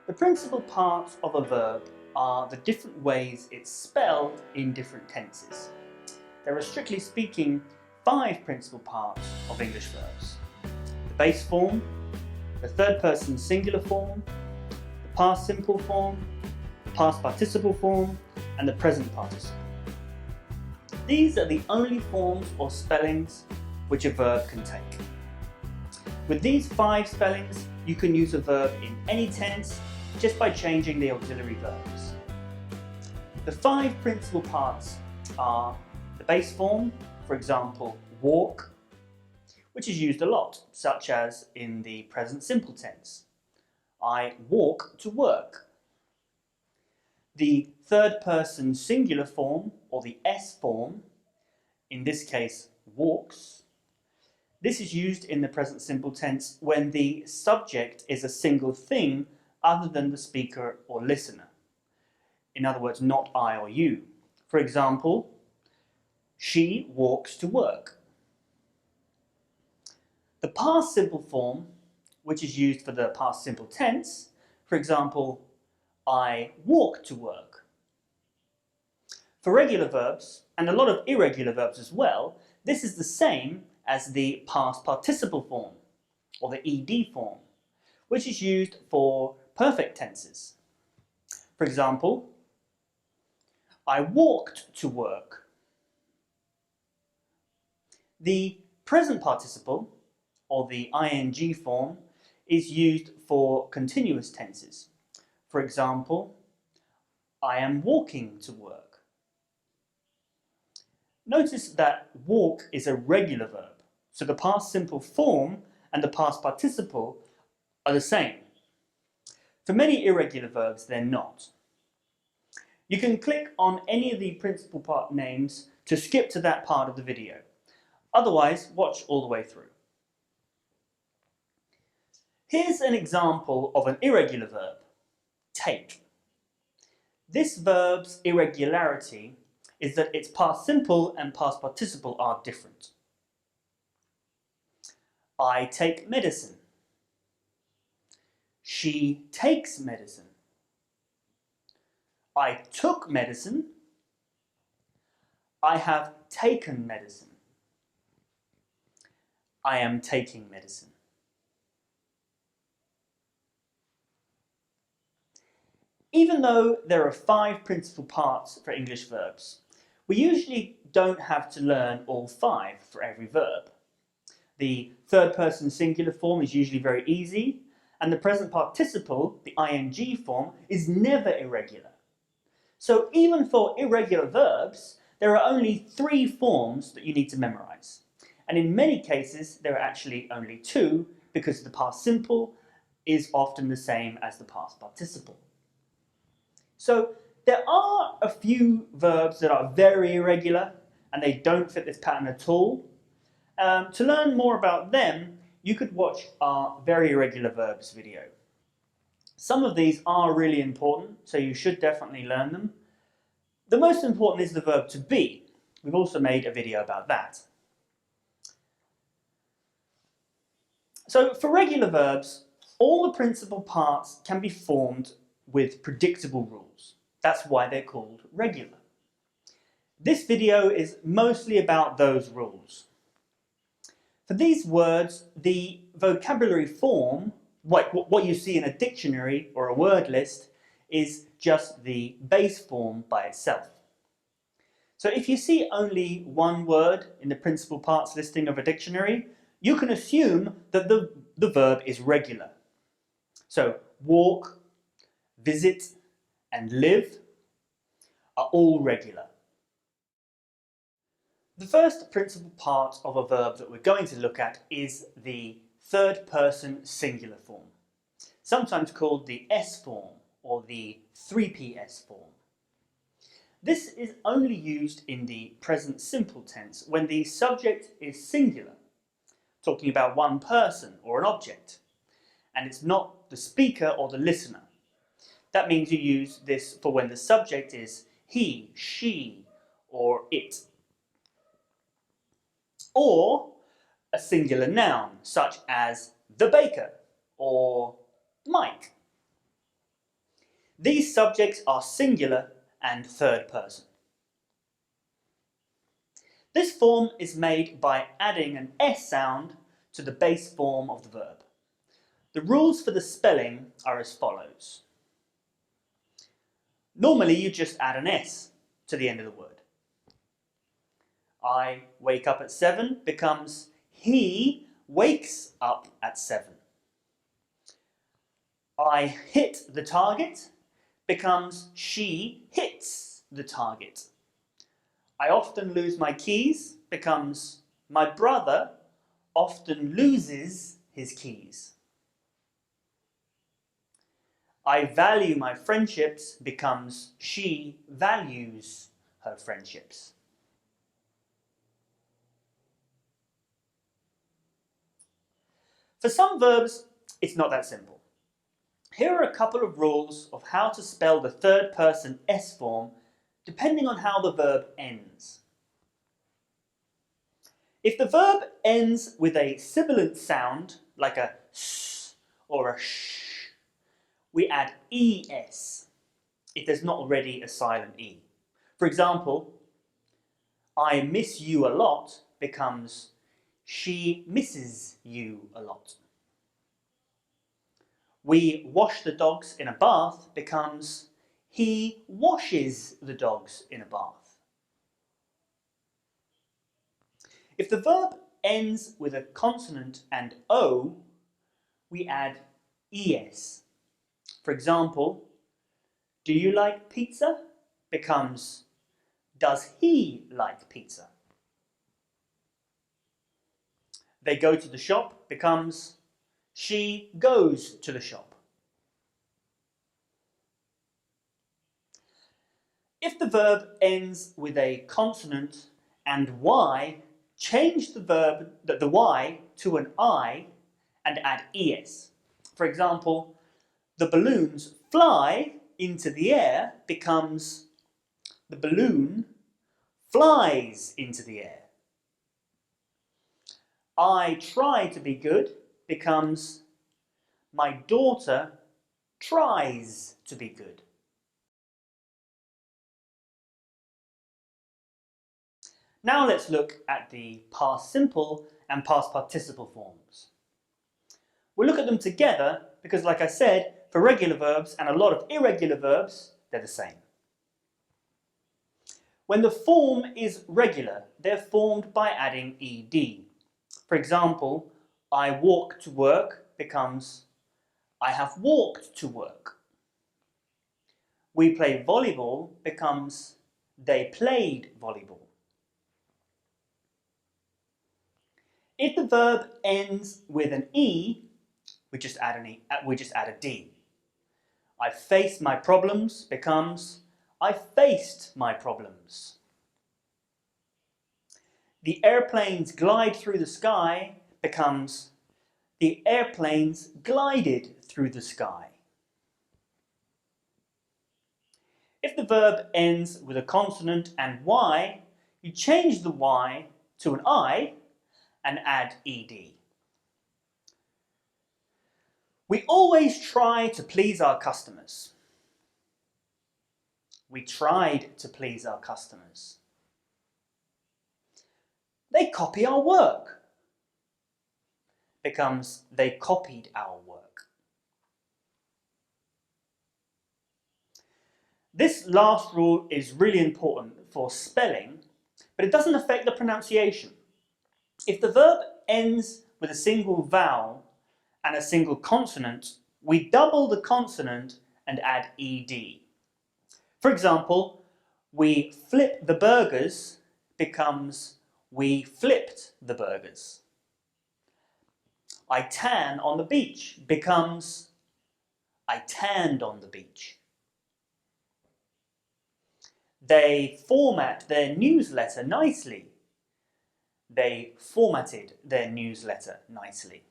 The principal parts of a verb are the different ways it's spelled in different tenses. There are, strictly speaking, 5 principal parts of English verbs: the base form, the third person singular form, the past simple form, the past participle form, and the present participle. These are the only forms or spellings which a verb can take. With these 5 spellings, you can use a verb in any tense just by changing the auxiliary verbs. The 5 principal parts are the base form, for example, walk, which is used a lot, such as in the present simple tense. I walk to work. The third person singular form, or the S form, in this case walks. This is used in the present simple tense when the subject is a single thing other than the speaker or listener. In other words, not I or you. For example, she walks to work. The past simple form, which is used for the past simple tense, for example, I walk to work. For regular verbs, and a lot of irregular verbs as well, this is the same as the past participle form, or the ED form, which is used for perfect tenses. For example, I walked to work. The present participle, or the ing form, is used for continuous tenses. For example, I am walking to work. Notice that walk is a regular verb, so the past simple form and the past participle are the same. For many irregular verbs, they're not. You can click on any of the principal part names to skip to that part of the video. Otherwise, watch all the way through. Here's an example of an irregular verb, take. This verb's irregularity is that its past simple and past participle are different. I take medicine. She takes medicine. I took medicine. I have taken medicine. I am taking medicine. Even though there are 5 principal parts for English verbs, we usually don't have to learn all 5 for every verb. The third person singular form is usually very easy, and the present participle, the ing form, is never irregular. So even for irregular verbs, there are only 3 forms that you need to memorize. And in many cases, there are actually only 2, because the past simple is often the same as the past participle. So there are a few verbs that are very irregular and they don't fit this pattern at all. To learn more about them, you could watch our very irregular verbs video. Some of these are really important, so you should definitely learn them. The most important is the verb to be. We've also made a video about that. So for regular verbs, all the principal parts can be formed with predictable rules. That's why they're called regular. This video is mostly about those rules. For these words, the vocabulary form, what you see in a dictionary or a word list, is just the base form by itself. So if you see only one word in the principal parts listing of a dictionary, you can assume that the verb is regular. So walk, visit, and live are all regular. The first principal part of a verb that we're going to look at is the third person singular form, sometimes called the S form or the 3PS form. This is only used in the present simple tense when the subject is singular, talking about one person or an object, and it's not the speaker or the listener. That means you use this for when the subject is he, she, or it. Or a singular noun, such as the baker or Mike. These subjects are singular and third person. This form is made by adding an S sound to the base form of the verb. The rules for the spelling are as follows. Normally you just add an S to the end of the word. I wake up at 7 becomes he wakes up at 7. I hit the target becomes she hits the target. I often lose my keys becomes my brother often loses his keys. I value my friendships becomes she values her friendships. For some verbs, it's not that simple. Here are a couple of rules of how to spell the third person S form depending on how the verb ends. If the verb ends with a sibilant sound, like a s or a sh, we add es if there's not already a silent e. For example, I miss you a lot becomes she misses you a lot. We wash the dogs in a bath becomes he washes the dogs in a bath. If the verb ends with a consonant and O, we add es. For example, do you like pizza? Becomes does he like pizza? They go to the shop becomes she goes to the shop. If the verb ends with a consonant and Y, change the Y to an I and add es. For example, the balloons fly into the air becomes the balloon flies into the air. I try to be good becomes my daughter tries to be good. Now let's look at the past simple and past participle forms. We'll look at them together because, like I said, for regular verbs and a lot of irregular verbs, they're the same. When the form is regular, they're formed by adding ed. For example, I walk to work becomes I have walked to work. We play volleyball becomes they played volleyball. If the verb ends with an E, we just add a D. I face my problems becomes I faced my problems. The airplanes glide through the sky becomes the airplanes glided through the sky. If the verb ends with a consonant and Y, you change the Y to an I and add ed. We always try to please our customers. We tried to please our customers. They copy our work becomes they copied our work. This last rule is really important for spelling, but it doesn't affect the pronunciation. If the verb ends with a single vowel and a single consonant, we double the consonant and add ed. For example, we flip the burgers becomes we flipped the burgers. I tan on the beach becomes I tanned on the beach. They format their newsletter nicely. They formatted their newsletter nicely.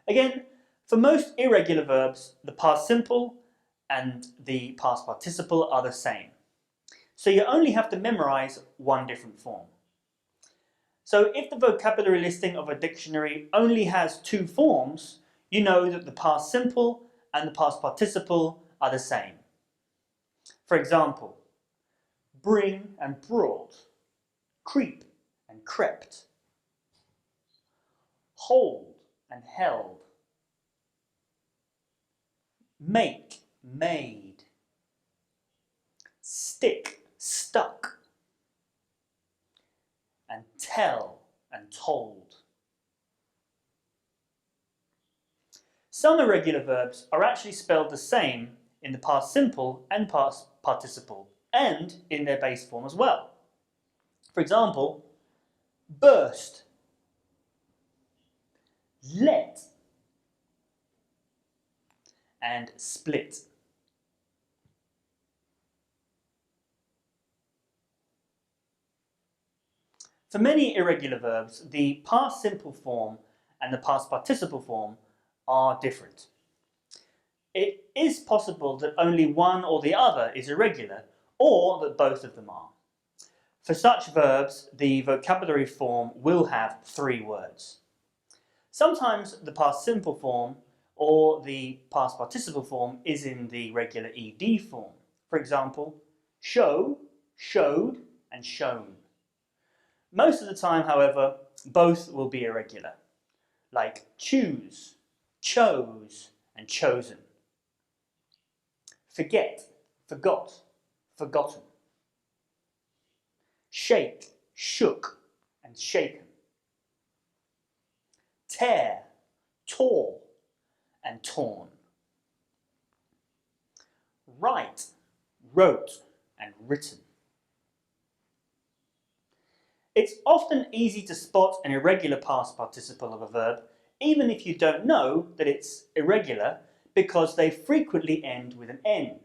Again, for most irregular verbs, the past simple and the past participle are the same. So you only have to memorize one different form. So if the vocabulary listing of a dictionary only has two forms, you know that the past simple and the past participle are the same. For example, bring and brought, creep and crept, hold and held, make, made, stick, stuck, and tell and told. Some irregular verbs are actually spelled the same in the past simple and past participle, and in their base form as well. For example, burst, let, and split. For many irregular verbs, the past simple form and the past participle form are different. It is possible that only one or the other is irregular, or that both of them are. For such verbs, the vocabulary form will have 3 words. Sometimes the past simple form or the past participle form is in the regular ed form. For example, show, showed, and shown. Most of the time, however, both will be irregular, like choose, chose, and chosen. Forget, forgot, forgotten. Shake, shook, and shaken. Tear, tore, and torn. Write, wrote, and written. It's often easy to spot an irregular past participle of a verb, even if you don't know that it's irregular, because they frequently end with an N.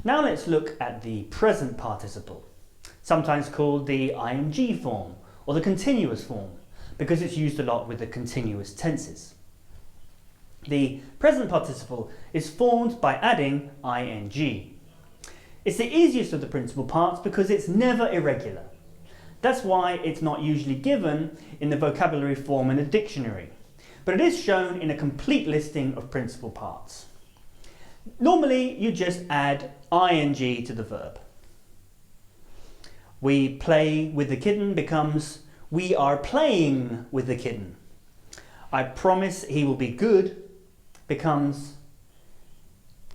Now let's look at the present participle, sometimes called the ing form or the continuous form, because it's used a lot with the continuous tenses. The present participle is formed by adding ing. It's the easiest of the principal parts because it's never irregular. That's why it's not usually given in the vocabulary form in a dictionary, but it is shown in a complete listing of principal parts. Normally, you just add ing to the verb. We play with the kitten becomes we are playing with the kitten. I promise he will be good becomes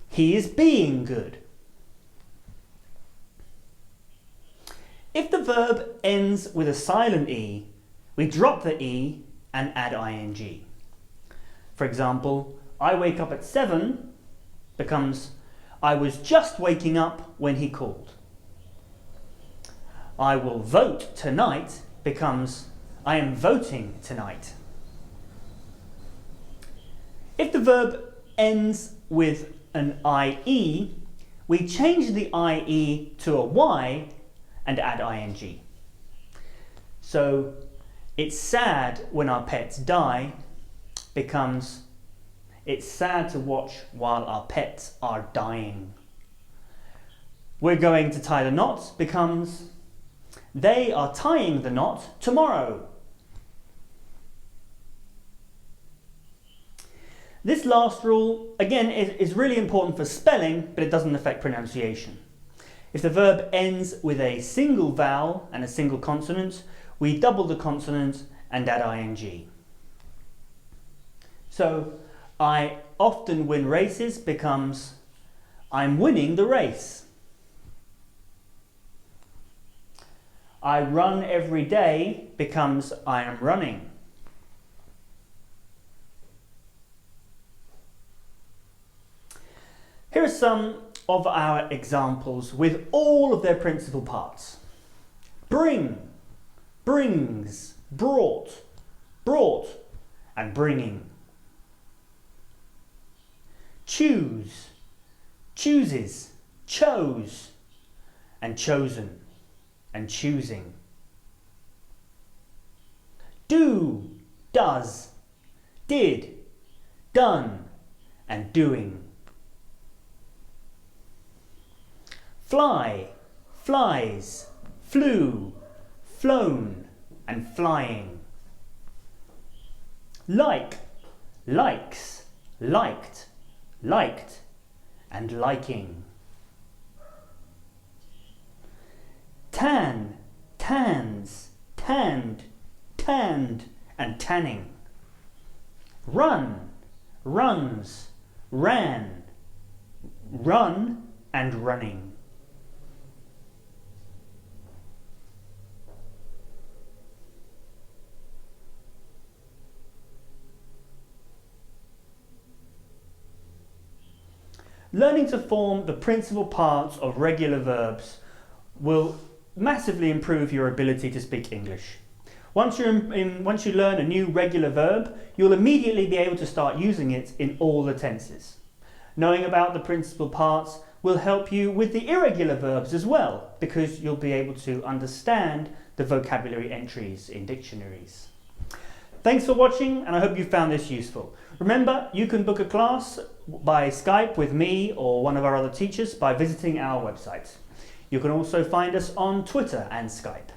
he is being good. If the verb ends with a silent E, we drop the E and add ing. For example, I wake up at 7 becomes I was just waking up when he called. I will vote tonight becomes I am voting tonight. If the verb ends with an IE, we change the IE to a Y and add ing. So, it's sad when our pets die becomes it's sad to watch while our pets are dying. We're going to tie the knot becomes they are tying the knot tomorrow. This last rule, again, is really important for spelling, but it doesn't affect pronunciation. If the verb ends with a single vowel and a single consonant, we double the consonant and add ing. So, I often win races becomes I'm winning the race. I run every day becomes I am running. Here are some of our examples with all of their principal parts. Bring, brings, brought, brought, and bringing. Choose, chooses, chose, and chosen, and choosing. Do, does, did, done, and doing. Fly, flies, flew, flown, and flying. Like, likes, liked, liked, and liking. Tan, tans, tanned, tanned, and tanning. Run, runs, ran, run, and running. Learning to form the principal parts of regular verbs will massively improve your ability to speak English. Once you learn a new regular verb, you'll immediately be able to start using it in all the tenses. Knowing about the principal parts will help you with the irregular verbs as well, because you'll be able to understand the vocabulary entries in dictionaries. Thanks for watching, and I hope you found this useful. Remember, you can book a class by Skype with me or one of our other teachers by visiting our website. You can also find us on Twitter and Skype.